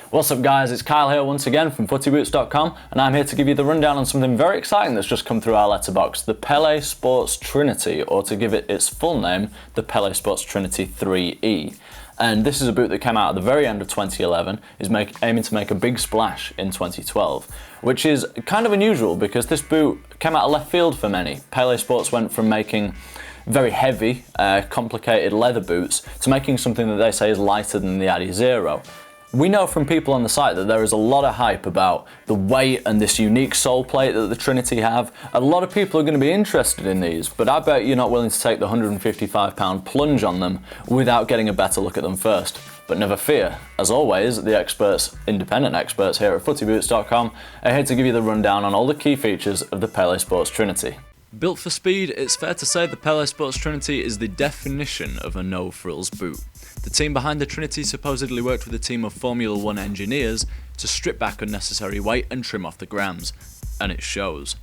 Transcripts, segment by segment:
What's up guys, it's Kyle here once again from Footy-Boots.com, and I'm here to give you the rundown on something very exciting that's just come through our letterbox, the Pele Sports Trinity, or to give it its full name, the Pele Sports Trinity 3E. And this is a boot that came out at the very end of 2011, is aiming to make a big splash in 2012, which is kind of unusual because this boot came out of left field for many. Pele Sports went from making very heavy, complicated leather boots to making something that they say is lighter than the Adizero. We know from people on the site that there is a lot of hype about the weight and this unique sole plate that the Trinity have. A lot of people are going to be interested in these, but I bet you're not willing to take the £155 plunge on them without getting a better look at them first. But never fear, as always, the experts, independent experts here at Footyboots.com are here to give you the rundown on all the key features of the Pele Sports Trinity. Built for speed, it's fair to say the Pele Sports Trinity is the definition of a no-frills boot. The team behind the Trinity supposedly worked with a team of Formula 1 engineers to strip back unnecessary weight and trim off the grams, and it shows.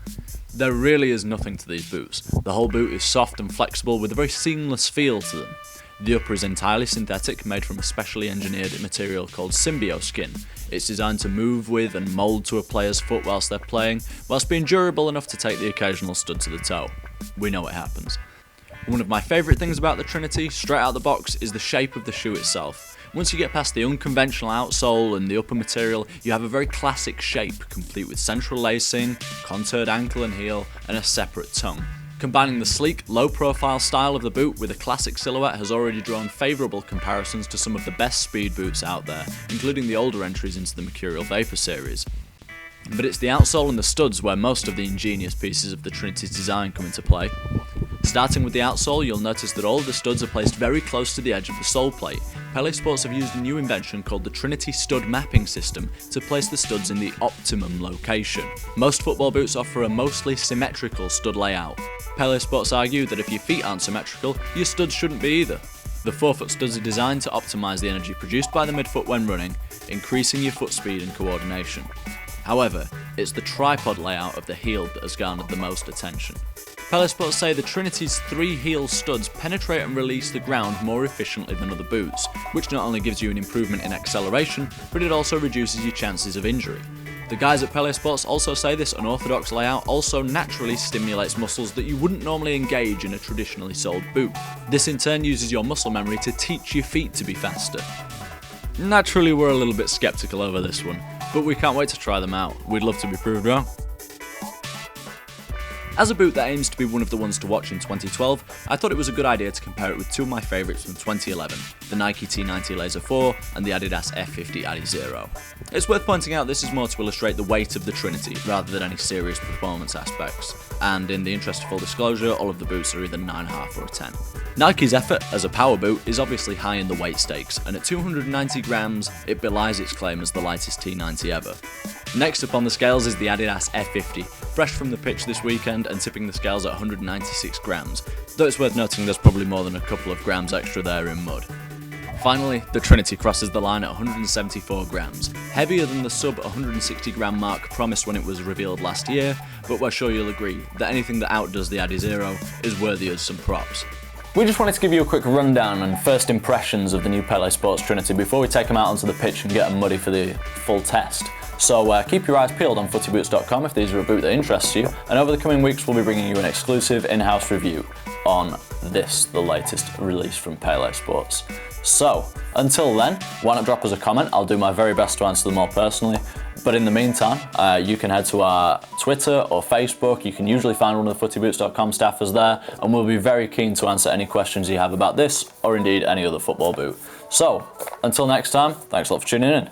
There really is nothing to these boots. The whole boot is soft and flexible with a very seamless feel to them. The upper is entirely synthetic, made from a specially engineered material called Symbio skin. It's designed to move with and mould to a player's foot whilst they're playing, whilst being durable enough to take the occasional stud to the toe. We know it happens. One of my favourite things about the Trinity, straight out the box, is the shape of the shoe itself. Once you get past the unconventional outsole and the upper material, you have a very classic shape, complete with central lacing, contoured ankle and heel, and a separate tongue. Combining the sleek, low-profile style of the boot with a classic silhouette has already drawn favourable comparisons to some of the best speed boots out there, including the older entries into the Mercurial Vapor series. But it's the outsole and the studs where most of the ingenious pieces of the Trinity's design come into play. Starting with the outsole, you'll notice that all of the studs are placed very close to the edge of the sole plate. Pele Sports have used a new invention called the Trinity Stud Mapping System to place the studs in the optimum location. Most football boots offer a mostly symmetrical stud layout. Pele Sports argue that if your feet aren't symmetrical, your studs shouldn't be either. The forefoot studs are designed to optimise the energy produced by the midfoot when running, increasing your foot speed and coordination. However, it's the tripod layout of the heel that has garnered the most attention. Pele Sports say the Trinity's 3 heel studs penetrate and release the ground more efficiently than other boots, which not only gives you an improvement in acceleration, but it also reduces your chances of injury. The guys at Pele Sports also say this unorthodox layout also naturally stimulates muscles that you wouldn't normally engage in a traditionally soled boot. This in turn uses your muscle memory to teach your feet to be faster. Naturally, we're a little bit skeptical over this one, but we can't wait to try them out. We'd love to be proved wrong. As a boot that aims to be one of the ones to watch in 2012, I thought it was a good idea to compare it with two of my favourites from 2011, the Nike T90 Laser 4 and the Adidas F50 Adizero. It's worth pointing out this is more to illustrate the weight of the Trinity rather than any serious performance aspects, and in the interest of full disclosure, all of the boots are either 9.5 or a 10. Nike's effort as a power boot is obviously high in the weight stakes, and at 290 grams, it belies its claim as the lightest T90 ever. Next up on the scales is the Adidas F50, fresh from the pitch this weekend and tipping the scales at 196 grams, though it's worth noting there's probably more than a couple of grams extra there in mud. Finally, the Trinity crosses the line at 174 grams, heavier than the sub 160 gram mark promised when it was revealed last year, but we're sure you'll agree that anything that outdoes the Adizero is worthy of some props. We just wanted to give you a quick rundown and first impressions of the new Pele Sports Trinity before we take them out onto the pitch and get them muddy for the full test. So keep your eyes peeled on Footyboots.com if these are a boot that interests you, and over the coming weeks we'll be bringing you an exclusive in-house review on this, the latest release from Pele Sports. So, until then, why not drop us a comment? I'll do my very best to answer them all personally. But in the meantime, you can head to our Twitter or Facebook. You can usually find one of the Footyboots.com staffers there, and we'll be very keen to answer any questions you have about this, or indeed any other football boot. So, until next time, thanks a lot for tuning in.